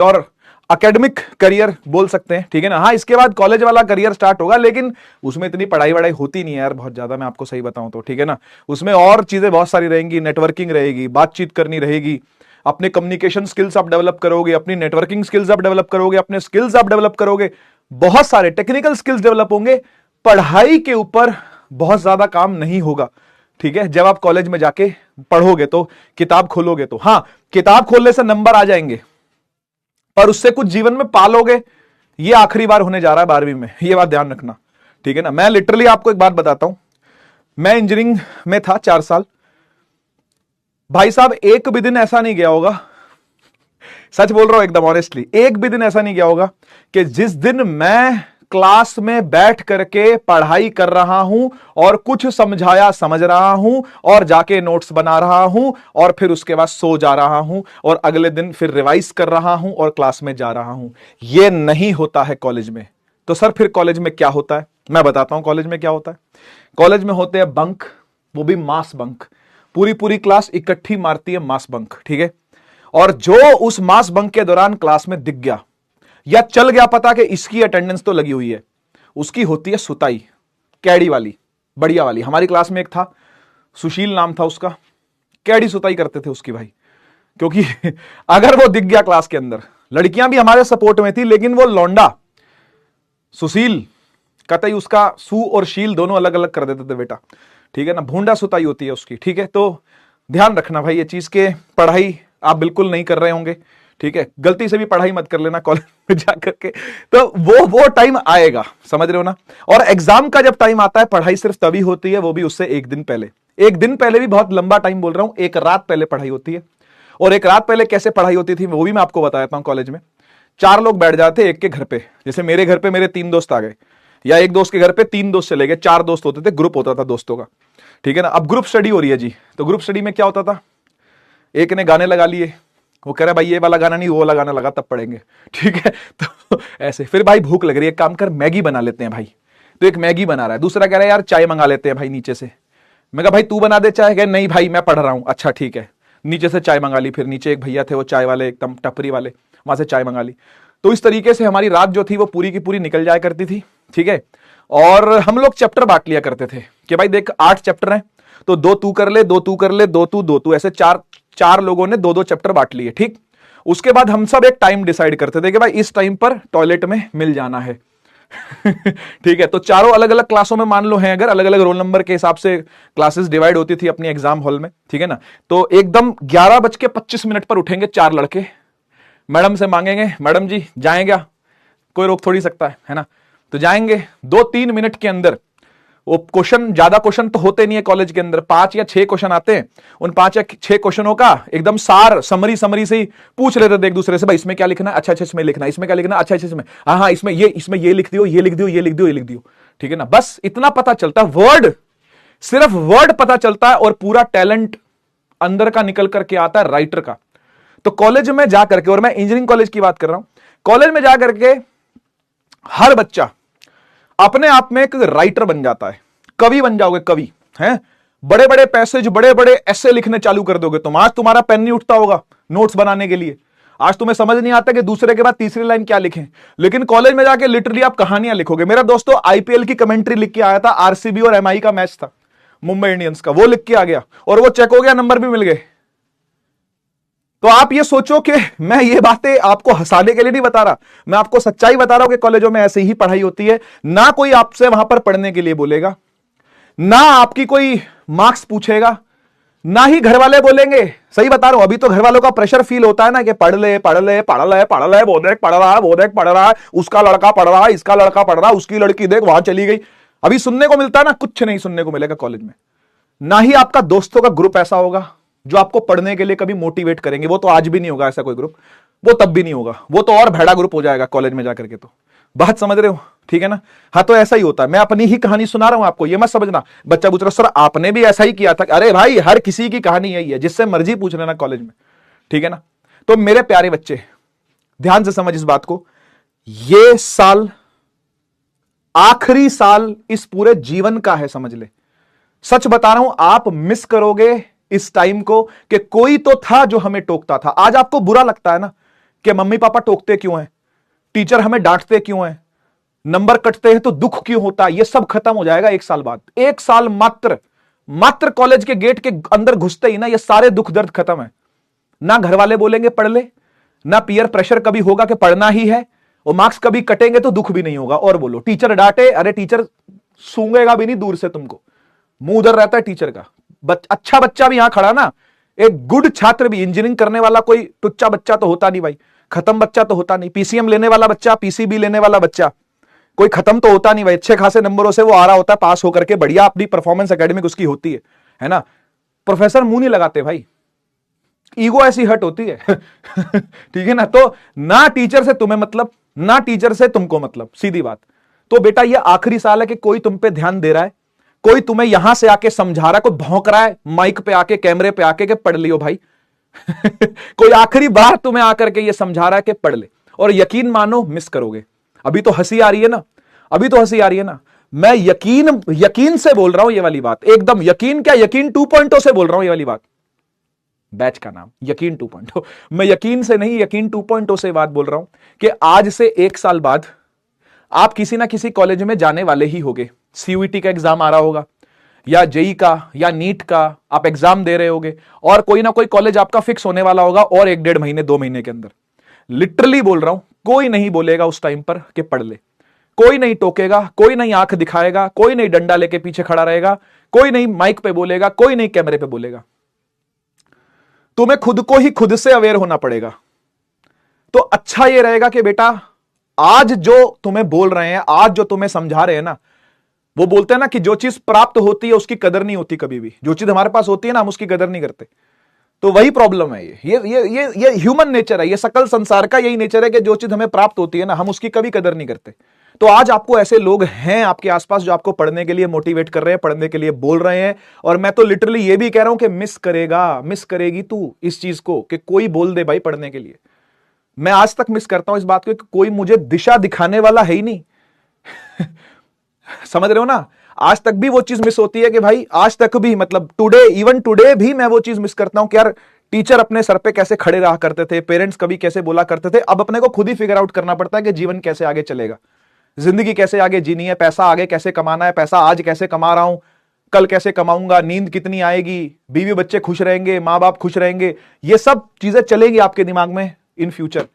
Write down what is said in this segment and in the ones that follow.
और academic career बोल सकते हैं, ठीक है ना। हाँ, इसके बाद कॉलेज वाला करियर स्टार्ट होगा, लेकिन उसमें इतनी पढ़ाई वढ़ाई होती नहीं है यार बहुत ज्यादा, मैं आपको सही बताऊं तो, ठीक है ना। उसमें और चीजें बहुत सारी रहेंगी, नेटवर्किंग रहेगी, बातचीत करनी रहेगी, अपने कम्युनिकेशन स्किल्स आप डेवलप करोगे, अपनी नेटवर्किंग स्किल्स आप डेवलप करोगे, अपने स्किल्स आप डेवलप करोगे, बहुत सारे टेक्निकल स्किल्स डेवलप होंगे। पढ़ाई के ऊपर बहुत ज्यादा काम नहीं होगा, ठीक है। जब आप कॉलेज में जाके पढ़ोगे तो, किताब खोलोगे तो, हाँ किताब खोलने से नंबर आ जाएंगे, पर उससे कुछ जीवन में पालोगे, ये आखिरी बार होने जा रहा है 12वीं में, ये बात ध्यान रखना, ठीक है ना। मैं लिटरली आपको एक बात बताता हूं, मैं इंजीनियरिंग में था 4 साल, भाई साहब एक भी दिन ऐसा नहीं गया होगा, सच बोल रहा हूं एकदम ऑनेस्टली, एक भी दिन ऐसा नहीं गया होगा कि जिस दिन मैं क्लास में बैठ करके पढ़ाई कर रहा हूं और कुछ समझाया समझ रहा हूं और जाके नोट्स बना रहा हूं और फिर उसके बाद सो जा रहा हूं और अगले दिन फिर रिवाइज कर रहा हूं और क्लास में जा रहा हूं। यह नहीं होता है कॉलेज में। तो सर फिर कॉलेज में क्या होता है, मैं बताता हूं कॉलेज में क्या होता है। कॉलेज में होते हैं बंक, वो भी मास बंक, पूरी पूरी क्लास इकट्ठी मारती है मास बंक, ठीक है। और जो उस मास बंक के दौरान क्लास में दिख गया या चल गया पता कि इसकी अटेंडेंस तो लगी हुई है, उसकी होती है सुताई, कैडी वाली, बढ़िया वाली। हमारी क्लास में एक था, सुशील नाम था उसका, कैडी सुताई करते थे उसकी भाई, क्योंकि अगर वो दिख गया क्लास के अंदर, लड़कियां भी हमारे सपोर्ट में थी, लेकिन वो लौंडा सुशील कतई उसका सू और शील दोनों अलग अलग कर देते थे बेटा, ठीक है ना। भूंडा सुताई होती है उसकी, ठीक है। तो ध्यान रखना भाई ये चीज के, पढ़ाई आप बिल्कुल नहीं कर रहे होंगे, ठीक है, गलती से भी पढ़ाई मत कर लेना कॉलेज में जाकर के, तो वो टाइम आएगा, समझ रहे हो ना। और एग्जाम का जब टाइम आता है, पढ़ाई सिर्फ तभी होती है, वो भी उससे एक दिन पहले। एक दिन पहले भी बहुत लंबा टाइम बोल रहा हूं, एक रात पहले पढ़ाई होती है। और एक रात पहले कैसे पढ़ाई होती थी वो भी मैं आपको बता देता हूं। कॉलेज में 4 लोग बैठ जाते एक के घर पे, जैसे मेरे घर पे मेरे 3 दोस्त आ गए, या एक दोस्त के घर पे 3 दोस्त चले गए, 4 दोस्त होते थे, ग्रुप होता था दोस्तों का, ठीक है ना। अब ग्रुप स्टडी हो रही है जी, तो ग्रुप स्टडी में क्या होता था, एक ने गाने लगा लिए, वो कह रहा है भाई ये वाला गाना नहीं वो वाला गाना लगा तब पढ़ेंगे, ठीक है। तो ऐसे फिर भाई भूख लग रही है, एक काम कर मैगी बना लेते हैं भाई, तो एक मैगी बना रहा है, दूसरा कह रहा है यार चाय मंगा लेते हैं भाई नीचे से। मैं कहा भाई तू बना दे चाय, कह नहीं भाई मैं पढ़ रहा हूं, अच्छा ठीक है, नीचे से चाय मंगा ली। फिर नीचे एक भैया थे वो चाय वाले एकदम टपरी वाले, वहां से चाय मंगा ली। तो इस तरीके से हमारी रात जो थी वो पूरी की पूरी निकल जाया करती थी, ठीक है। और हम लोग चैप्टर बांट लिया करते थे कि भाई देख 8 चैप्टर हैं, तो 2 तू कर ले, 2 तू कर ले, 2 तू, ऐसे चार लोगों ने 2-2 चैप्टर बांट लिए, ठीक। उसके बाद हम सब एक टाइम डिसाइड करते थे कि भाई इस टाइम पर टॉयलेट में मिल जाना है ठीक है। तो चारों अलग अलग क्लासों में मान लो हैं, अगर अलग अलग रोल नंबर के हिसाब से क्लासेस डिवाइड होती थी अपनी एग्जाम हॉल में, ठीक है ना। तो एकदम 11:25 पर उठेंगे 4 लड़के, मैडम से मांगेंगे मैडम जी जाएं क्या, कोई रोक थोड़ी सकता है ना। तो जाएंगे, 2-3 मिनट के अंदर वो क्वेश्चन, ज्यादा क्वेश्चन तो होते नहीं है कॉलेज के अंदर, 5 या 6 क्वेश्चन आते हैं, उन 5 या 6 क्वेश्चनों का एकदम सार समरी से ही पूछ लेते थे एक दूसरे से, भाई इसमें क्या लिखना है, अच्छा इसमें लिखना, इसमें क्या लिखना, अच्छा इसमें, हाँ इसमें ये लिख दियो, ये लिख दियो, ये लिख दियो, ये लिख दियो, ठीक है ना। बस इतना पता चलता, वर्ड, सिर्फ वर्ड पता चलता है, और पूरा टैलेंट अंदर का निकल करके आता है राइटर का। तो कॉलेज में जाकर के, और मैं इंजीनियरिंग कॉलेज की बात कर रहा हूं, कॉलेज में जाकर के हर बच्चा अपने आप में एक राइटर बन जाता है, कवि बन जाओगे, कवि हैं, बड़े बड़े पैसेज, बड़े बड़े ऐसे लिखने चालू कर दोगे तुम। आज तुम्हारा पेन नहीं उठता होगा नोट्स बनाने के लिए, आज तुम्हें समझ नहीं आता कि दूसरे के बाद तीसरी लाइन क्या लिखें, लेकिन कॉलेज में जाके लिटरली आप कहानियां लिखोगे। मेरा दोस्तों आईपीएल की कमेंट्री लिख के आया था, आरसीबी और एमआई का मैच था, मुंबई इंडियंस का, वो लिख के आ गया और वो चेक हो गया, नंबर भी मिल गए। तो आप ये सोचो कि मैं ये बातें आपको हंसाने के लिए नहीं बता रहा, मैं आपको सच्चाई बता रहा हूं कि कॉलेजों में ऐसे ही पढ़ाई होती है। ना कोई आपसे वहां पर पढ़ने के लिए बोलेगा, ना आपकी कोई मार्क्स पूछेगा, ना ही घर वाले बोलेंगे। सही बता रहा हूं, अभी तो घर वालों का प्रेशर फील होता है ना कि पढ़ ले पढ़ ले पढ़ ले पढ़ ले, वो देख पढ़ रहा है, वो देख पढ़ रहा है, उसका लड़का पढ़ रहा है, इसका लड़का पढ़ रहा है, उसकी लड़की देख वहां चली गई। अभी सुनने को मिलता है ना, कुछ नहीं सुनने को मिलेगा कॉलेज में। ना ही आपका दोस्तों का ग्रुप ऐसा होगा जो आपको पढ़ने के लिए कभी मोटिवेट करेंगे, वो तो आज भी नहीं होगा ऐसा कोई ग्रुप, वो तब भी नहीं होगा, वो तो और भैड़ा ग्रुप हो जाएगा कॉलेज में जाकर के। तो बात समझ रहे हो, ठीक है ना। हाँ, तो ऐसा ही होता है, मैं अपनी ही कहानी सुना रहा हूं आपको, ये मत समझना बच्चा पूछ रहा सर आपने भी ऐसा ही किया था। अरे भाई हर किसी की कहानी यही है, जिससे मर्जी पूछ लेना कॉलेज में, ठीक है ना। तो मेरे प्यारे बच्चे ध्यान से समझ इस बात को, ये साल आखिरी साल इस पूरे जीवन का है, समझ ले। सच बता रहा हूं, आप मिस करोगे इस टाइम को कि कोई तो था जो हमें टोकता था। आज आपको बुरा लगता है ना कि मम्मी पापा टोकते क्यों हैं, टीचर हमें डांटते क्यों हैं, नंबर कटते हैं तो दुख क्यों होता है, ये सब खत्म हो जाएगा 1 साल बाद। 1 साल मात्र कॉलेज के गेट के अंदर घुसते ही ना ये सारे दुख दर्द खत्म है। ना घर वाले बोलेंगे पढ़ ले, ना पीयर प्रेशर कभी होगा कि पढ़ना ही है, और मार्क्स कभी कटेंगे तो दुख भी नहीं होगा। और बोलो टीचर डांटे, अरे टीचर सूंघेगा भी नहीं दूर से तुमको, मुंह उधर रहता है टीचर का। अच्छा बच्चा भी यहां खड़ा ना, एक गुड छात्र भी, इंजीनियरिंग करने वाला कोई टुच्चा बच्चा तो होता नहीं भाई, खत्म बच्चा तो होता नहीं। पीसीएम लेने वाला बच्चा, पीसीबी लेने वाला बच्चा कोई खत्म तो होता नहीं भाई, अच्छे खासे नंबरों से वो आ रहा होता है पास होकर के, बढ़िया अपनी परफॉर्मेंस एकेडमिक उसकी होती है ना। प्रोफेसर मुंह नहीं लगाते भाई, ईगो ऐसी हट होती है ठीक है ना। तो ना टीचर से तुम्हें मतलब, ना टीचर से तुमको मतलब, सीधी बात। तो बेटा ये आखिरी साल है कि कोई तुम पे ध्यान दे रहा है, कोई तुम्हें यहां से आके समझा रहा है, कोई भौंक रहा है माइक पे आके, कैमरे पे आके कि पढ़ लियो भाई कोई आखिरी बार तुम्हें आकर के ये समझा रहा है कि पढ़ ले, और यकीन मानो मिस करोगे। अभी तो हंसी आ रही है ना, अभी तो हंसी आ रही है ना, मैं यकीन से बोल रहा हूं ये वाली बात, एकदम यकीन, क्या यकीन 2.0 से बोल रहा हूं ये वाली बात। बैच का नाम यकीन 2.0, मैं यकीन से नहीं, यकीन 2.0 से बात बोल रहा हूं कि आज से 1 साल बाद आप किसी ना किसी कॉलेज में जाने वाले ही होगे। सीयूईटी का एग्जाम आ रहा होगा, या जेई का, या नीट का आप एग्जाम दे रहे होगे, और कोई ना कोई कॉलेज आपका फिक्स होने वाला होगा और 1-1.5 महीने 2 महीने के अंदर। लिटरली बोल रहा हूं, कोई नहीं बोलेगा उस टाइम पर कि पढ़ ले, कोई नहीं टोकेगा, कोई नहीं आंख दिखाएगा, कोई नहीं डंडा लेके पीछे खड़ा रहेगा, कोई नहीं माइक पे बोलेगा, कोई नहीं कैमरे पे बोलेगा। तुम्हें खुद को ही खुद से अवेयर होना पड़ेगा। तो अच्छा यह रहेगा कि बेटा आज जो तुम्हें बोल रहे हैं, आज जो तुम्हें समझा रहे हैं ना, वो बोलते हैं ना कि जो चीज प्राप्त होती है उसकी कदर नहीं होती कभी भी, जो चीज हमारे पास होती है ना हम उसकी कदर नहीं करते। तो वही प्रॉब्लम है, ये ह्यूमन नेचर है, ये सकल संसार का यही नेचर है कि जो चीज हमें प्राप्त होती है ना हम उसकी कभी कदर नहीं करते। तो आज आपको ऐसे लोग हैं आपके आसपास जो आपको पढ़ने के लिए मोटिवेट कर रहे हैं, पढ़ने के लिए बोल रहे हैं, और मैं तो लिटरली ये भी कह रहा हूं कि मिस करेगा, मिस करेगी तू इस चीज को कि कोई बोल दे भाई पढ़ने के लिए। मैं आज तक मिस करता हूं इस बात को कि कोई मुझे दिशा दिखाने वाला है ही नहीं समझ रहे हो ना। आज तक भी वो चीज मिस होती है कि भाई आज तक भी, मतलब टुडे, इवन टुडे भी मैं वो चीज मिस करता हूं कि यार टीचर अपने सर पे कैसे खड़े रहा करते थे, पेरेंट्स कभी कैसे बोला करते थे। अब अपने को खुद ही फिगर आउट करना पड़ता है कि जीवन कैसे आगे चलेगा, जिंदगी कैसे आगे जीनी है, पैसा आगे कैसे कमाना है, पैसा आज कैसे कमा रहा हूं, कल कैसे कमाऊंगा, नींद कितनी आएगी, बीवी बच्चे खुश रहेंगे, मां बाप खुश रहेंगे, ये सब चीजें चलेंगी आपके दिमाग में इन फ्यूचर।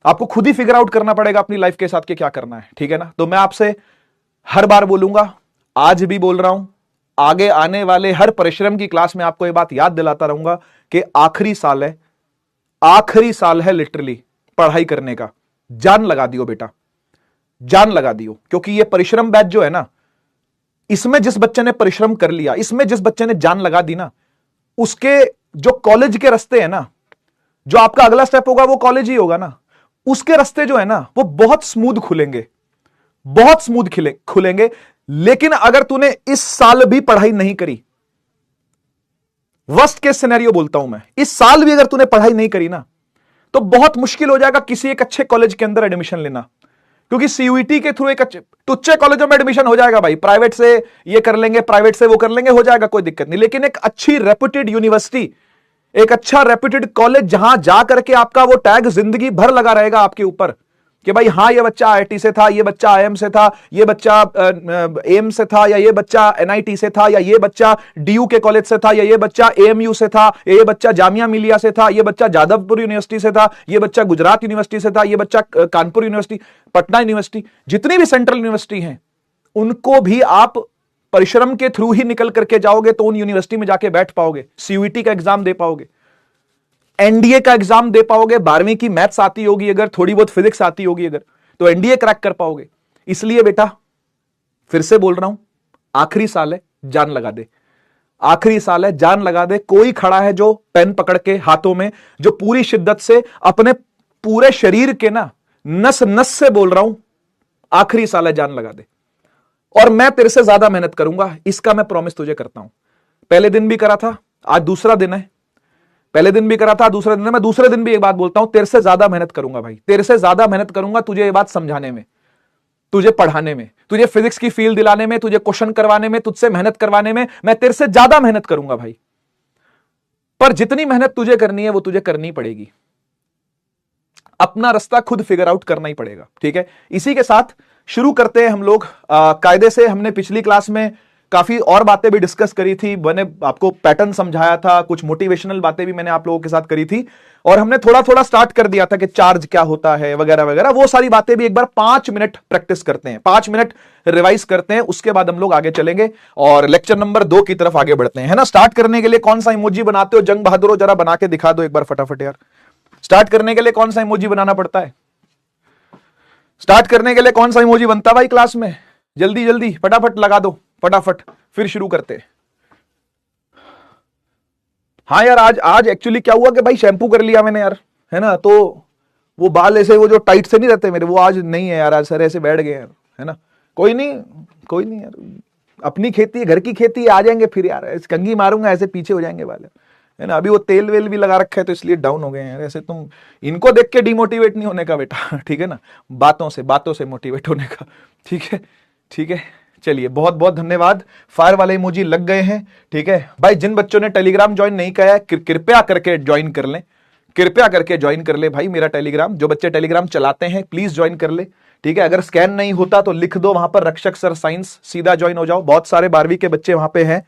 आपको खुद ही फिगर आउट करना पड़ेगा अपनी लाइफ के साथ कि क्या करना है, ठीक है ना। तो मैं आपसे हर बार बोलूंगा, आज भी बोल रहा हूं, आगे आने वाले हर परिश्रम की क्लास में आपको यह बात याद दिलाता रहूंगा कि आखिरी साल है, आखिरी साल है लिटरली पढ़ाई करने का। जान लगा दियो बेटा, जान लगा दियो, क्योंकि ये परिश्रम बैच जो है ना, इसमें जिस बच्चे ने परिश्रम कर लिया, इसमें जिस बच्चे ने जान लगा दी ना, उसके जो कॉलेज के रास्ते हैं ना, जो आपका अगला स्टेप होगा वो कॉलेज ही होगा ना, उसके रास्ते जो है ना वो बहुत स्मूथ खुलेंगे, बहुत स्मूथ खुलेंगे। लेकिन अगर तूने इस साल भी पढ़ाई नहीं करी, वर्स्ट केस सिनेरियो बोलता हूं मैं, इस साल भी अगर तूने पढ़ाई नहीं करी ना, तो बहुत मुश्किल हो जाएगा किसी एक अच्छे कॉलेज के अंदर एडमिशन लेना, क्योंकि सीयूईटी के थ्रू एक अच्छे कॉलेजों में एडमिशन हो जाएगा भाई, प्राइवेट से ये कर लेंगे, प्राइवेट से वो कर लेंगे, हो जाएगा, कोई दिक्कत नहीं। लेकिन एक अच्छी रेप्यूटेड यूनिवर्सिटी, एक अच्छा रेप्यूटेड कॉलेज, जहां जा करके आपका वो टैग जिंदगी भर लगा रहेगा आपके ऊपर कि भाई हाँ ये बच्चा आईआईटी से था, ये बच्चा आईएम से था, ये बच्चा एम से था, या ये बच्चा एनआईटी से था, या ये बच्चा डीयू के कॉलेज से था, या ये बच्चा एएमयू से था, या ये बच्चा जामिया मिलिया से था, ये बच्चा जादवपुर यूनिवर्सिटी से था, ये बच्चा गुजरात यूनिवर्सिटी से था, ये बच्चा कानपुर यूनिवर्सिटी, पटना यूनिवर्सिटी, जितनी भी सेंट्रल यूनिवर्सिटी हैं उनको भी आप परिश्रम के थ्रू ही निकल करके जाओगे तो उन यूनिवर्सिटी में जाके बैठ पाओगे, सीयूईटी का एग्जाम दे पाओगे, एनडीए का एग्जाम दे पाओगे, 12वीं की मैथ्स आती होगी अगर, थोड़ी बहुत फिजिक्स आती होगी अगर, तो एनडीए क्रैक कर पाओगे। इसलिए बेटा फिर से बोल रहा हूं, आखिरी साल है, जान लगा दे, आखिरी साल है, जान लगा दे। कोई खड़ा है जो पेन पकड़ के हाथों में, जो पूरी शिद्दत से अपने पूरे शरीर के ना नस नस से बोल रहा हूं, आखिरी साल है, जान लगा दे, और मैं तेरे से ज्यादा मेहनत करूंगा, इसका मैं प्रॉमिस तुझे करता हूं। पहले दिन भी करा था, आज दूसरा दिन है, पहले दिन भी करा था, दूसरे दिन है, मैं दूसरे दिन भी एक बात बोलता हूं, तेरे से ज्यादा मेहनत करूंगा भाई, तेरे से ज्यादा मेहनत करूंगा तुझे ये बात समझाने में, तुझे पढ़ाने में, तुझे फिजिक्स की फील दिलाने में, तुझे क्वेश्चन करवाने में, तुझसे मेहनत करवाने में, मैं तेरे से ज्यादा मेहनत करूंगा भाई। पर जितनी मेहनत तुझे करनी है वो तुझे करनी पड़ेगी, अपना रास्ता खुद फिगर आउट करना ही पड़ेगा, ठीक है। इसी के साथ शुरू करते हैं हम लोग कायदे से। हमने पिछली क्लास में काफी और बातें भी डिस्कस करी थी, मैंने आपको पैटर्न समझाया था, कुछ मोटिवेशनल बातें भी मैंने आप लोगों के साथ करी थी, और हमने थोड़ा थोड़ा स्टार्ट कर दिया था कि चार्ज क्या होता है वगैरह वगैरह। वो सारी बातें भी एक बार 5 मिनट प्रैक्टिस करते हैं, 5 मिनट रिवाइज करते हैं, उसके बाद हम लोग आगे चलेंगे और लेक्चर नंबर 2 की तरफ आगे बढ़ते हैं, है ना। स्टार्ट करने के लिए कौन सा इमोजी बनाते हो जंग बहादुर, जरा बना के दिखा दो एक बार फटाफट यार। स्टार्ट करने के लिए कौन सा इमोजी बनाना पड़ता है? स्टार्ट करने के लिए कौन सा इमोजी बनता है भाई क्लास में? जल्दी जल्दी फटाफट लगा दो, फटाफट, फिर शुरू करते। हाँ यार, आज एक्चुअली क्या हुआ कि भाई शैम्पू कर लिया मैंने यार, है ना, तो वो बाल ऐसे वो जो टाइट से नहीं रहते मेरे, वो आज नहीं है यार, आज सर ऐसे बैठ गए यार, है ना। कोई नहीं, कोई नहीं यार, अपनी खेती है, घर की खेती है, आ जाएंगे फिर यार, कंघी मारूंगा ऐसे पीछे हो जाएंगे बाल, है ना। अभी वो तेल वेल भी लगा रखा है तो इसलिए डाउन हो गए हैं। ऐसे तुम इनको देख के डिमोटिवेट नहीं होने का बेटा, ठीक है ना, बातों से मोटिवेट होने का, ठीक है, ठीक है। चलिए, बहुत बहुत धन्यवाद। फायर वाले इमोजी लग गए हैं, ठीक है भाई। जिन बच्चों ने टेलीग्राम ज्वाइन नहीं किया है कृपया करके ज्वाइन कर लें, कृपया करके ज्वाइन कर ले भाई मेरा टेलीग्राम। जो बच्चे टेलीग्राम चलाते हैं प्लीज ज्वाइन कर ले, ठीक है। अगर स्कैन नहीं होता तो लिख दो वहां पर रक्षक सर साइंस, सीधा ज्वाइन हो जाओ। बहुत सारे 12वीं के बच्चे वहां पे हैं,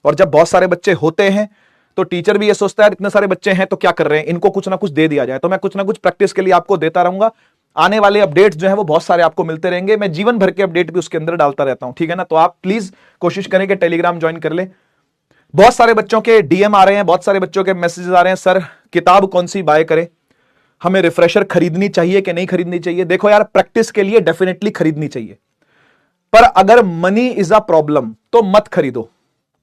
और जब बहुत सारे बच्चे होते हैं तो टीचर भी ये सोचता है इतने सारे बच्चे हैं तो क्या कर रहे हैं, इनको कुछ ना कुछ दे दिया जाए। तो मैं कुछ ना कुछ प्रैक्टिस के लिए आपको देता रहूंगा। आने वाले अपडेट्स जो है वो बहुत सारे आपको मिलते रहेंगे, मैं जीवन भर के अपडेट भी उसके अंदर डालता रहता हूं, ठीक है ना। तो आप प्लीज कोशिश करें कि टेलीग्राम ज्वाइन कर ले। बहुत सारे बच्चों के डीएम आ रहे हैं, बहुत सारे बच्चों के मैसेजेस आ रहे हैं, सर किताब कौन सी बाय करें, हमें रिफ्रेशर खरीदनी चाहिए कि नहीं खरीदनी चाहिए। देखो यार, प्रैक्टिस के लिए डेफिनेटली खरीदनी चाहिए, पर अगर मनी इज अ प्रॉब्लम तो मत खरीदो।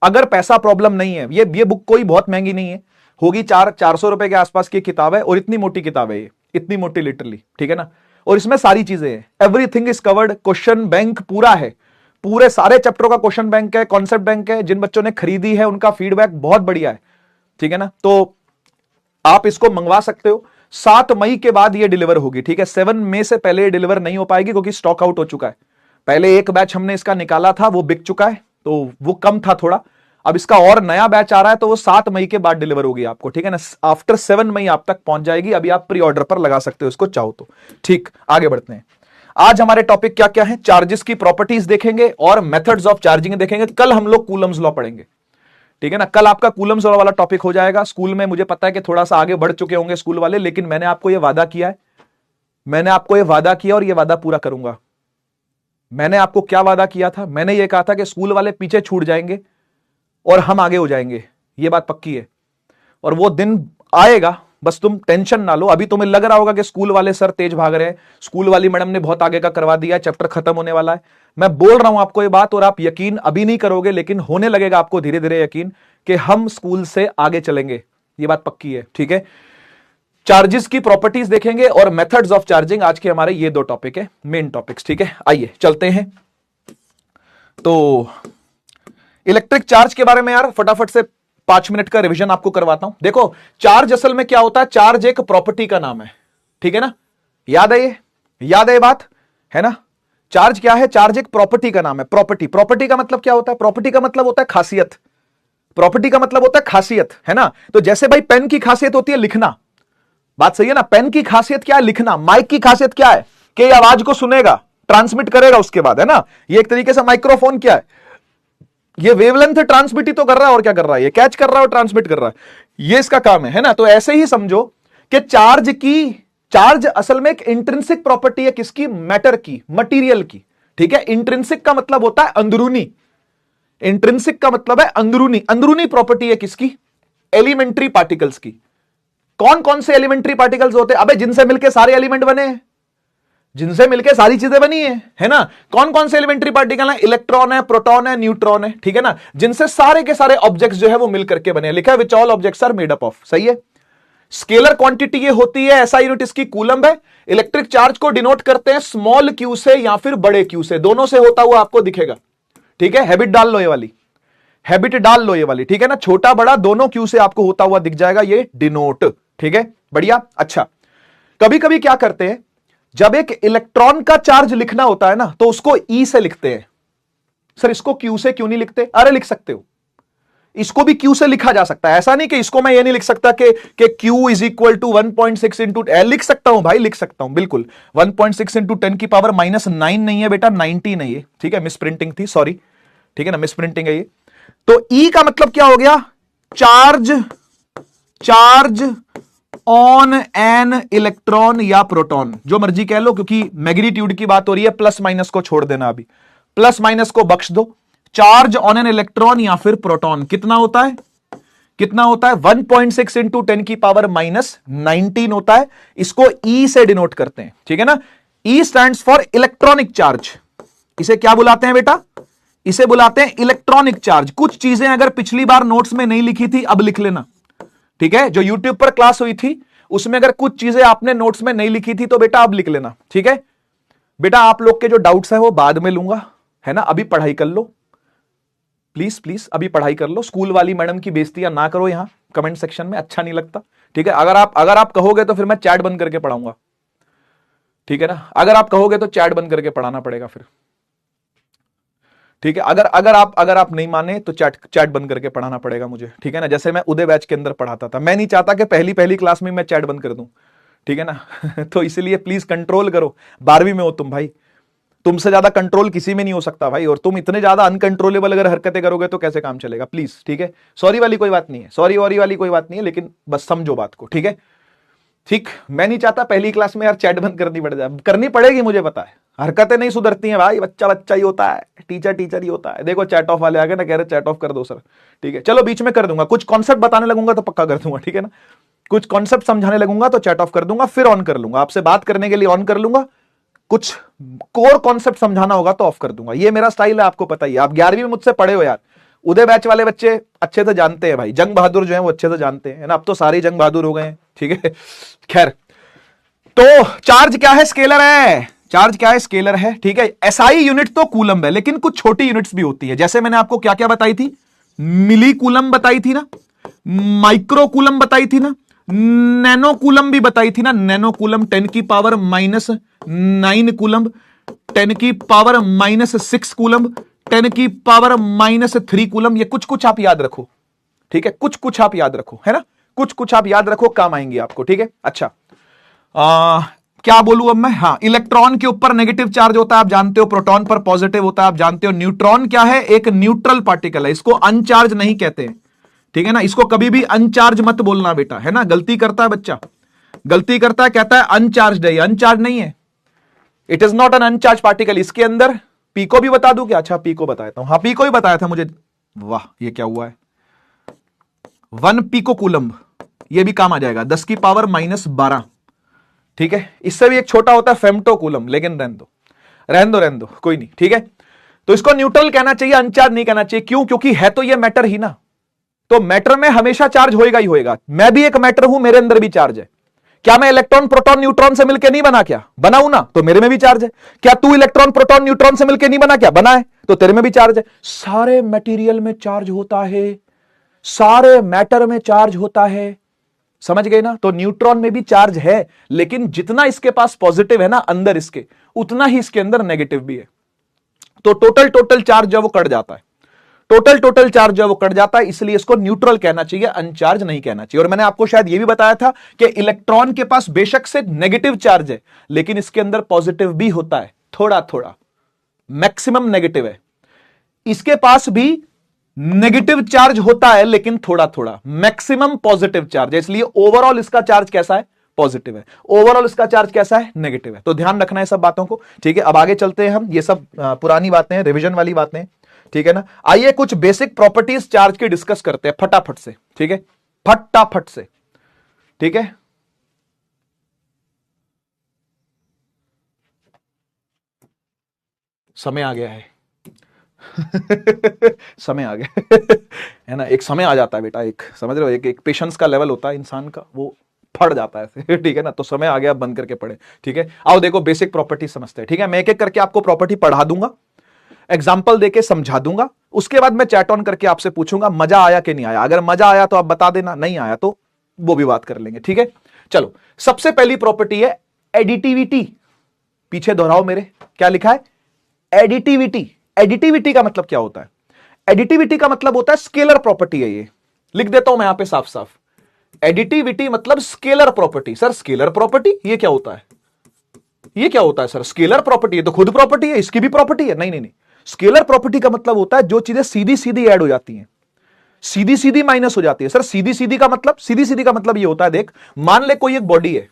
अगर पैसा प्रॉब्लम नहीं है, ये बुक कोई बहुत महंगी नहीं है, होगी 400 रुपए के आसपास की किताब है, और इतनी मोटी किताब है ये, इतनी मोटी लिटरली, ठीक है ना। और इसमें सारी चीजें हैं, everything is covered, question bank पूरा है, पूरे सारे चैप्टरों का क्वेश्चन बैंक है, कॉन्सेप्ट बैंक है। जिन बच्चों ने खरीदी है उनका फीडबैक बहुत बढ़िया है, ठीक है ना। तो आप इसको मंगवा सकते हो। 7 मई के बाद ये डिलीवर होगी, ठीक है। 7 मई से पहले ये डिलीवर नहीं हो पाएगी क्योंकि स्टॉक आउट हो चुका है। पहले एक बैच हमने इसका निकाला था, वो बिक चुका है, तो वो कम था थोड़ा। अब इसका और नया बैच आ रहा है, तो वो 7 मई के बाद डिलीवर होगी आपको, ठीक है ना। आफ्टर 7 मई आप तक पहुंच जाएगी। अभी आप प्री ऑर्डर पर लगा सकते हो इसको चाहो तो, ठीक। आगे बढ़ते हैं। आज हमारे टॉपिक क्या क्या है? चार्जेस की प्रॉपर्टीज देखेंगे और मेथड्स ऑफ चार्जिंग देखेंगे। कल हम लोग कूलम्स लॉ पढ़ेंगे, ठीक है ना। कल आपका कूलम्स लॉ वाला टॉपिक हो जाएगा। स्कूल में मुझे पता है कि थोड़ा सा आगे बढ़ चुके होंगे स्कूल वाले, लेकिन मैंने आपको यह वादा किया है, मैंने आपको यह वादा किया और यह वादा पूरा करूंगा। मैंने आपको क्या वादा किया था? मैंने यह कहा था कि स्कूल वाले पीछे छूट जाएंगे और हम आगे हो जाएंगे, ये बात पक्की है। और वो दिन आएगा, बस तुम टेंशन ना लो। अभी तुम्हें लग रहा होगा कि स्कूल वाले सर तेज भाग रहे हैं, स्कूल वाली मैडम ने बहुत आगे का करवा दिया, चैप्टर खत्म होने वाला है। मैं बोल रहा हूं आपको ये बात, और आप यकीन अभी नहीं करोगे, लेकिन होने लगेगा आपको धीरे धीरे यकीन कि हम स्कूल से आगे चलेंगे, ये बात पक्की है, ठीक है। चार्जेस की प्रॉपर्टीज देखेंगे और मेथड्स ऑफ चार्जिंग, आज के हमारे ये 2 टॉपिक है, मेन टॉपिक्स, ठीक है। आइए चलते हैं। तो इलेक्ट्रिक चार्ज के बारे में यार फटाफट से 5 मिनट का रिवीजन आपको करवाता हूं। देखो, चार्ज असल में क्या होता है? चार्ज एक प्रॉपर्टी का नाम है, ठीक है ना। याद है ये, याद है ये बात, है ना। चार्ज क्या है? चार्ज एक प्रॉपर्टी का नाम है। प्रॉपर्टी, प्रॉपर्टी का मतलब क्या होता है? प्रॉपर्टी का मतलब होता है खासियत। प्रॉपर्टी का मतलब होता है खासियत, है ना। तो जैसे भाई पेन की खासियत होती है लिखना, बात सही है ना। पेन की खासियत क्या है? लिखना। माइक की खासियत क्या है? कि ये आवाज को सुनेगा, ट्रांसमिट करेगा उसके बाद, है ना। ये एक तरीके से माइक्रोफोन क्या है? ये वेवलेंथ ट्रांसमिट ही तो कर रहा है, और क्या कर रहा है? ये कैच कर रहा है और ट्रांसमिट कर रहा है, ये इसका काम है ना। तो ऐसे ही समझो कि चार्ज असल में एक इंट्रिंसिक प्रॉपर्टी है, किसकी? मैटर की, मटेरियल की, ठीक है। इंट्रिंसिक का मतलब होता है अंदरूनी, इंट्रिंसिक का मतलब है अंदरूनी। अंदरूनी प्रॉपर्टी है किसकी? एलिमेंट्री पार्टिकल्स की। कौन कौन से एलिमेंट्री पार्टिकल्स होते हैं? अबे जिनसे मिलकर सारे एलिमेंट बने हैं, जिनसे मिलकर सारी चीजें बनी है ना। कौन कौन से एलिमेंट्री पार्टिकल हैं? इलेक्ट्रॉन है, प्रोटॉन है, न्यूट्रॉन है, ठीक है ना। जिनसे सारे के सारे ऑब्जेक्ट्स जो है वो मिल करके बने। लिखा है which all objects are made up of, सही है। स्केलर क्वांटिटी ये होती है, ऐसा यूनिट इसकी कूलम है। इलेक्ट्रिक चार्ज को डिनोट करते हैं स्मॉल क्यू से या फिर बड़े क्यू से, दोनों से होता हुआ आपको दिखेगा, ठीक है। हैबिट डाल लो ये वाली, हैबिट डाल लो ये वाली, ठीक है ना। छोटा बड़ा दोनों क्यू से आपको होता हुआ दिख जाएगा ये डिनोट, ठीक है, बढ़िया। अच्छा, कभी कभी क्या करते हैं, जब एक इलेक्ट्रॉन का चार्ज लिखना होता है ना, तो उसको ई से लिखते हैं। सर इसको क्यू से क्यों नहीं लिखते? अरे लिख सकते हो, इसको भी Q से लिखा जा सकता है, ऐसा नहीं कि इसको मैं ये नहीं लिख सकता कि Q is equal to 1.6 into, लिख सकता हूं भाई, लिख सकता हूं बिल्कुल। 1.6 इंटू 10 की पावर -9 नहीं है बेटा, 90 नहीं है, ठीक है, मिस प्रिंटिंग थी, सॉरी, ठीक है ना, मिस प्रिंटिंग है ये। तो E का मतलब क्या हो गया, चार्ज ऑन एन इलेक्ट्रॉन या प्रोटॉन, जो मर्जी कह लो, क्योंकि मैग्नीट्यूड की बात हो रही है, प्लस माइनस को छोड़ देना, अभी प्लस माइनस को बख्श दो। चार्ज ऑन एन इलेक्ट्रॉन या फिर प्रोटॉन कितना होता है, कितना होता है, 1.6 इंटू 10 की पावर -19 होता है। इसको E से डिनोट करते हैं, ठीक है ना। E stands for electronic charge. इसे क्या बुलाते हैं बेटा, इसे बुलाते हैं इलेक्ट्रॉनिक चार्ज। कुछ चीजें अगर पिछली बार नोट्स में नहीं लिखी थी, अब लिख लेना, ठीक है। जो यूट्यूब पर क्लास हुई थी उसमें अगर कुछ चीजें आपने नोट्स में नहीं लिखी थी तो बेटा अब लिख लेना, ठीक है। बेटा आप लोग के जो डाउट्स हैं वो बाद में लूंगा, है ना, अभी पढ़ाई कर लो, प्लीज प्लीज अभी पढ़ाई कर लो। स्कूल वाली मैडम की बेइज्जतियां ना करो यहां कमेंट सेक्शन में, अच्छा नहीं लगता, ठीक है। अगर आप कहोगे तो फिर मैं चैट बंद करके पढ़ाऊंगा, ठीक है ना। अगर आप कहोगे तो चैट बंद करके पढ़ाना पड़ेगा फिर, ठीक है। अगर आप नहीं माने तो चैट बंद करके पढ़ाना पड़ेगा मुझे, ठीक है ना। जैसे मैं उदय बैच के अंदर पढ़ाता था, मैं नहीं चाहता कि पहली क्लास में मैं चैट बंद कर दूं, ठीक है ना। तो इसलिए प्लीज कंट्रोल करो, 12वीं में हो तुम भाई, तुमसे ज्यादा कंट्रोल किसी में नहीं हो सकता भाई, और तुम इतने ज्यादा अनकंट्रोलेबल अगर हरकतें करोगे तो कैसे काम चलेगा, प्लीज, ठीक है। सॉरी वाली कोई बात नहीं है, सॉरी वॉरी वाली कोई बात नहीं है, लेकिन बस समझो बात को, ठीक है। ठीक, मैं नहीं चाहता पहली क्लास में यार चैट बंद करनी पड़ जाए, करनी पड़ेगी, मुझे पता है, हरकतें नहीं सुधरती हैं भाई, बच्चा बच्चा ही होता है, टीचर टीचर ही होता है। देखो चैट ऑफ वाले आ गए ना, कह रहे चैट ऑफ कर दो सर, ठीक है। चलो बीच में कर दूंगा, कुछ कॉन्सेप्ट बताने लगूंगा तो पक्का कर दूंगा, ठीक है ना। कुछ कॉन्सेप्ट समझाने लगूंगा तो चैट ऑफ कर दूंगा, फिर ऑन कर लूंगा, आपसे बात करने के लिए ऑन कर लूंगा, कुछ कोर कॉन्सेप्ट समझाना होगा तो ऑफ कर दूंगा। ये मेरा स्टाइल है, आपको पता ही है, आप 11वीं में मुझसे पढ़े हो यार। उदय बैच वाले बच्चे अच्छे से जानते हैं भाई, जंग बहादुर जो है वो अच्छे से जानते हैं ना, अब तो सारे जंग बहादुर हो गए हैं, ठीक है। खैर, तो चार्ज क्या है, स्केलर है, चार्ज क्या है, स्केलर है, ठीक है। एसआई यूनिट तो कूलम है, लेकिन कुछ छोटी यूनिट्स भी होती है, जैसे मैंने आपको क्या क्या बताई थी, मिली कूलम बताई थी ना, माइक्रो कूलम बताई थी ना, नैनो कूलम भी बताई थी ना। नैनो कूलम 10 की पावर -9 कूलम, 10 की पावर -6 कूलम, 10 की पावर -3 कूलम। ये कुछ कुछ आप याद रखो, ठीक है, कुछ कुछ आप याद रखो, है ना, कुछ कुछ आप याद रखो, काम आएंगे आपको, ठीक है। अच्छा, क्या बोलूं अब मैं, हाँ, इलेक्ट्रॉन के ऊपर नेगेटिव चार्ज होता है आप जानते हो, प्रोटॉन पर पॉजिटिव होता है आप जानते हो। न्यूट्रॉन क्या है, एक न्यूट्रल पार्टिकल है, इसको अनचार्ज नहीं कहते, ठीक है ना। इसको कभी भी अनचार्ज मत बोलना बेटा, है ना, गलती करता है बच्चा, गलती करता है, कहता है अनचार्ज है, अनचार्ज नहीं है, it is not an अनचार्ज particle. इसके अंदर पी को भी बता दूं क्या, अच्छा पी को बताता हूं, हाँ पी को ही बताया था मुझे, वाह ये क्या हुआ है, 1 पिको कूलम्ब, ये भी काम आ जाएगा, 10 की पावर -12, ठीक है। इससे भी एक छोटा होता है फेम्टो कूलम, लेकिन रहने दो कोई नहीं, ठीक है। तो इसको न्यूट्रल कहना चाहिए, अनचार्ज नहीं कहना चाहिए, क्यों, क्योंकि है तो ये मैटर ही ना, तो मैटर में हमेशा चार्ज होएगा ही होएगा। मैं भी एक मैटर हूं, मेरे अंदर भी चार्ज है, क्या मैं इलेक्ट्रॉन प्रोटॉन न्यूट्रॉन से मिलकर नहीं बना, क्या बनाऊं ना, तो मेरे में भी चार्ज है। क्या तू इलेक्ट्रॉन प्रोटॉन न्यूट्रॉन से मिलकर नहीं बना, क्या बना है, तो तेरे में भी चार्ज है। सारे मटेरियल में चार्ज होता है, सारे मैटर में चार्ज होता है, समझ गए ना। तो न्यूट्रॉन में भी चार्ज है, लेकिन जितना इसके पास पॉजिटिव है ना अंदर इसके, उतना ही इसके अंदर नेगेटिव भी है। तो टोटल चार्ज जब वो कट जाता है, टोटल चार्ज जब वो कट जाता है, इसलिए इसको न्यूट्रल कहना चाहिए, अनचार्ज नहीं कहना चाहिए। और मैंने आपको शायद ये भी बताया था कि इलेक्ट्रॉन के पास बेशक से नेगेटिव चार्ज है, लेकिन इसके अंदर पॉजिटिव भी होता है, थोड़ा थोड़ा, मैक्सिमम नेगेटिव है। इसके पास भी नेगेटिव चार्ज होता है, लेकिन थोड़ा थोड़ा, मैक्सिमम पॉजिटिव चार्ज है, इसलिए ओवरऑल इसका चार्ज कैसा है, पॉजिटिव है। ओवरऑल इसका चार्ज कैसा है, नेगेटिव है। तो ध्यान रखना है सब बातों को, ठीक है। अब आगे चलते हैं हम, ये सब पुरानी बातें हैं, रिवीजन वाली बातें, ठीक है ना। आइए कुछ बेसिक प्रॉपर्टीज चार्ज की डिस्कस करते हैं फटाफट से, ठीक है, फटाफट से, ठीक है। समय आ गया है समय आ गया है ना, एक समय आ जाता है बेटा, एक समझ रहे हो, एक पेशेंस का लेवल होता है इंसान का, वो फट जाता है ठीक है ना। तो समय आ गया, बंद करके पढ़े, ठीक है। आओ देखो बेसिक प्रॉपर्टी समझते हैं, ठीक है। मैं एक एक करके आपको प्रॉपर्टी पढ़ा दूंगा, एग्जाम्पल देके समझा दूंगा, उसके बाद मैं चैट ऑन करके आपसे पूछूंगा मजा आया कि नहीं आया। अगर मजा आया तो आप बता देना, नहीं आया तो वो भी बात कर लेंगे, ठीक है। चलो, सबसे पहली प्रॉपर्टी है एडिटिविटी। पीछे दोहराओ मेरे, क्या लिखा है, एडिटिविटी। एडिटिविटी का मतलब क्या होता है, एडिटिविटी का मतलब होता है स्केलर प्रॉपर्टी है, ये लिख देता हूं मैं यहां पे साफ साफ। एडिटिविटी मतलब scalar property. Sir scalar property ये क्या होता है, ये क्या होता है सर? स्केलर प्रॉपर्टी ये तो खुद प्रॉपर्टी है, इसकी भी प्रॉपर्टी है। नहीं नहीं नहीं, स्केलर प्रॉपर्टी का मतलब होता है जो चीजें सीधी सीधी ऐड हो जाती हैं, सीधी सीधी माइनस हो जाती है। सर सीधी सीधी का मतलब, सीधी सीधी का मतलब ये होता है, देख मान ले कोई एक बॉडी है,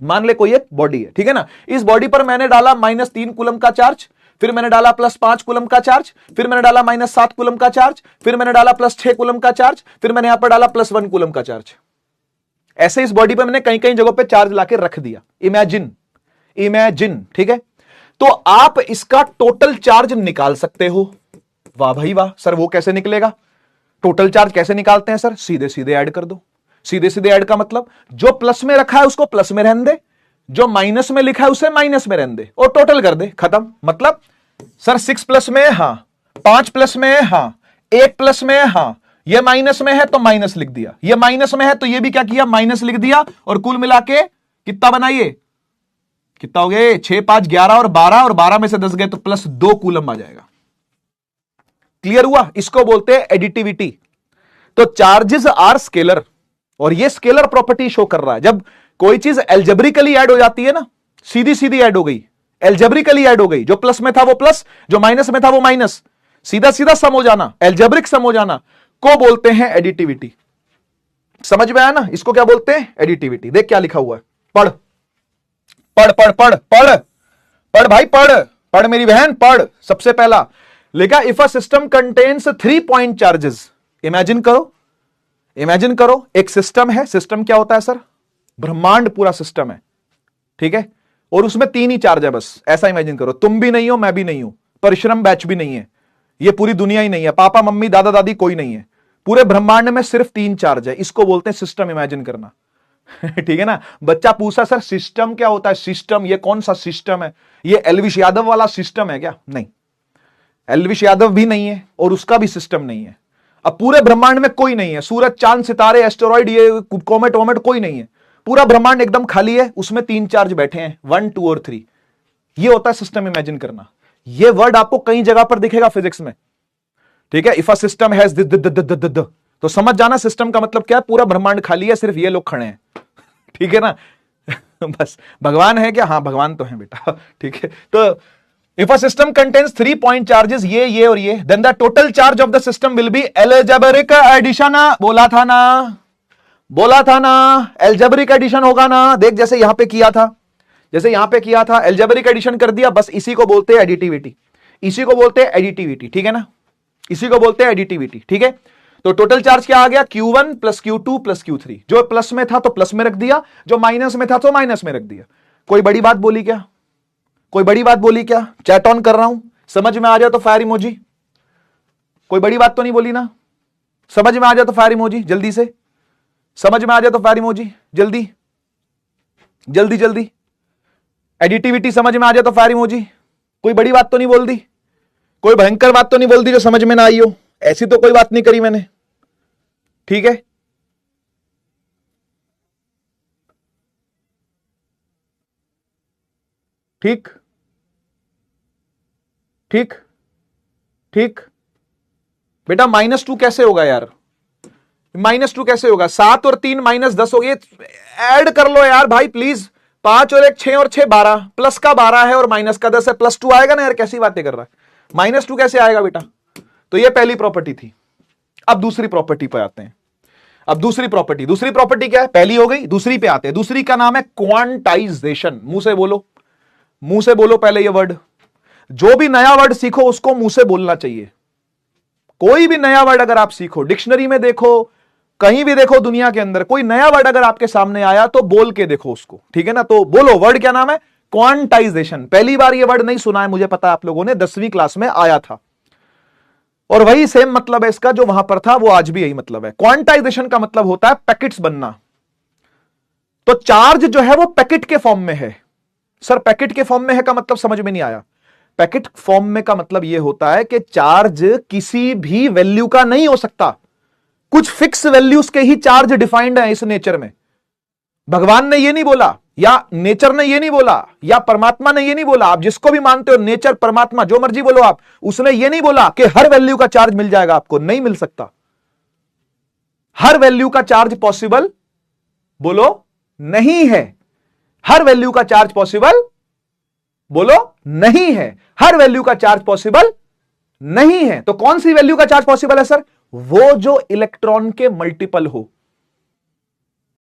मान ले कोई एक बॉडी है, ठीक है ना। इस बॉडी पर मैंने डाला -3 कूलम का चार्ज, फिर मैंने डाला +5 कूलम का चार्ज, फिर मैंने डाला -7 कूलम का चार्ज, फिर मैंने डाला +6 कूलम का चार्ज, फिर मैंने यहां पर डाला +1 कूलम का चार्ज। ऐसे इस बॉडी पर मैंने कई कई जगहों पे चार्ज लाके रख दिया। इमेजिन, इमेजिन, ठीक है। तो आप इसका टोटल चार्ज निकाल सकते हो। वाह भाई वाह। सर वो कैसे निकलेगा? टोटल चार्ज कैसे निकालते हैं सर? सीधे सीधे ऐड कर दो। सीधे सीधे ऐड का मतलब जो प्लस में रखा है उसको प्लस में रहने दे, जो माइनस में लिखा है उसे माइनस में रहने दे, और टोटल कर दे, खत्म। मतलब सर 6 प्लस में है, हां, 5 प्लस में है, हां, 1 प्लस में है, हां, ये माइनस में है तो माइनस लिख दिया, ये माइनस में है तो ये भी क्या किया, माइनस लिख दिया, और कुल मिला के कितना बनाइए, कितना हो गए 6, 5, 11 और 12, और 12 में से 10 गए तो +2 कूलम आ जाएगा। क्लियर हुआ? इसको बोलते हैं एडिटिविटी। तो चार्जेस आर स्केलर, और ये स्केलर प्रॉपर्टी शो कर रहा है। जब कोई चीज एल्जेब्रिकली ऐड हो जाती है ना, सीधी सीधी ऐड हो गई, एल्जेब्रिकली ऐड हो गई, जो प्लस में था वो प्लस, जो माइनस में था वो माइनस, सीधा सीधा सम हो जाना, एल्जेब्रिक सम हो जाना, को बोलते हैं एडिटिविटी। समझ में आया ना? इसको क्या बोलते हैं? एडिटिविटी। देख क्या लिखा हुआ है, पढ़ पढ़ पढ़ पढ़ पढ़ पढ़ भाई, पढ़ पढ़ मेरी बहन, पढ़। सबसे पहला लिखा, if a system contains 3 point charges. Imagine करो, इमेजिन करो एक सिस्टम है। सिस्टम क्या होता है सर? ब्रह्मांड पूरा सिस्टम है, ठीक है, और उसमें 3 ही चार्ज है बस। ऐसा इमेजिन करो, तुम भी नहीं हो, मैं भी नहीं हूं, परिश्रम बैच भी नहीं है, ये पूरी दुनिया ही नहीं है, पापा मम्मी दादा दादी कोई नहीं है, पूरे ब्रह्मांड में सिर्फ 3 चार्ज है। इसको बोलते हैं सिस्टम। इमेजिन करना ठीक है ना। बच्चा पूछा सर सिस्टम क्या होता है? सिस्टम, ये कौन सा सिस्टम है? ये एलविश यादव वाला सिस्टम है क्या? नहीं, एलविश यादव भी नहीं है और उसका भी सिस्टम नहीं है। अब पूरे ब्रह्मांड में कोई नहीं है, सूरज चांद सितारे एस्टेरॉइड ये कॉमेट वोमेट कोई नहीं है, पूरा ब्रह्मांड एकदम खाली है, उसमें 3 चार्ज बैठे हैं, 1, 2 और 3। ये होता है सिस्टम। इमेजिन करना। ये वर्ड आपको कई जगह पर दिखेगा फिजिक्स में, ठीक है। इफ अ सिस्टम हैज तो समझ जाना सिस्टम का मतलब क्या है, पूरा ब्रह्मांड खाली है, सिर्फ ये लोग खड़े हैं, ठीक है ना बस। भगवान है क्या? हाँ भगवान तो है बेटा, ठीक है। तो if a system contains 3 point charges, ये और ये, then the total charge of the system will be algebraic addition. बोला था ना, बोला था ना, एल्जेब्रिक एडिशन होगा ना। देख जैसे यहां पे किया था, जैसे यहां पे किया था, एल्जेब्रिक एडिशन कर दिया, बस इसी को बोलते हैं एडिटिविटी, इसी को बोलते हैं एडिटिविटी, ठीक है ना, इसी को बोलते हैं एडिटिविटी, ठीक है। तो टोटल चार्ज क्या आ गया? Q1 + Q2 + Q3। जो प्लस में था तो प्लस में रख दिया, जो माइनस में था तो माइनस में रख दिया। कोई बड़ी बात बोली क्या? कोई बड़ी बात बोली क्या? चैट ऑन कर रहा हूं, समझ में आ जाए तो फायर इमोजी। कोई बड़ी बात तो नहीं बोली ना? समझ में आ जाए तो फायर इमोजी जल्दी से, समझ में आ जाए तो फायर इमोजी जल्दी जल्दी जल्दी। एडिटिविटी समझ में आ जाए तो फायर इमोजी। कोई बड़ी बात तो नहीं बोल दी, कोई भयंकर बात तो नहीं बोल दी जो समझ में ना आई हो। ऐसी तो कोई बात नहीं करी मैंने, ठीक है। ठीक ठीक ठीक बेटा, -2 कैसे होगा यार? -2 कैसे होगा? 7 और 3 -10 हो गए। ऐड कर लो यार भाई प्लीज। 5 और 1 6 और 6 12, प्लस का 12 है और माइनस का 10 है, +2 आएगा ना यार? कैसी बातें कर रहा है? -2 कैसे आएगा बेटा? तो ये पहली प्रॉपर्टी थी। अब दूसरी प्रॉपर्टी पे आते हैं। अब दूसरी प्रॉपर्टी क्या है? पहली हो गई, दूसरी पे आते हैं। दूसरी का नाम है क्वांटाइजेशन। मुंह से बोलो, मुंह से बोलो पहले ये वर्ड। जो भी नया वर्ड सीखो उसको मुंह से बोलना चाहिए। कोई भी नया वर्ड अगर आप सीखो, डिक्शनरी में देखो, कहीं भी देखो दुनिया के अंदर, कोई नया वर्ड अगर आपके सामने आया तो बोल के देखो उसको, ठीक है ना। तो बोलो, वर्ड क्या नाम है? क्वांटाइजेशन। पहली बार ये वर्ड नहीं सुना है, मुझे पता है आप लोगों ने, 10वीं क्लास में आया था, और वही सेम मतलब है इसका जो वहां पर था, वो आज भी यही मतलब है। क्वांटाइजेशन का मतलब होता है पैकेट्स बनना। तो चार्ज जो है वो पैकेट के फॉर्म में है। सर पैकेट के फॉर्म में है का मतलब समझ में नहीं आया। पैकेट फॉर्म में का मतलब यह होता है कि चार्ज किसी भी वैल्यू का नहीं हो सकता, कुछ फिक्स वैल्यूज के ही चार्ज डिफाइंड है इस नेचर में। भगवान ने यह नहीं बोला या नेचर ने ये नहीं बोला, या परमात्मा ने ये नहीं बोला, आप जिसको भी मानते हो, नेचर, परमात्मा, जो मर्जी बोलो आप, उसने ये नहीं बोला कि हर वैल्यू का चार्ज मिल जाएगा आपको, नहीं मिल सकता। हर वैल्यू का चार्ज पॉसिबल, बोलो, नहीं है। हर वैल्यू का चार्ज पॉसिबल, बोलो, नहीं है। हर वैल्यू का चार्ज पॉसिबल नहीं है। तो कौन सी वैल्यू का चार्ज पॉसिबल है सर? वो जो इलेक्ट्रॉन के मल्टीपल हो।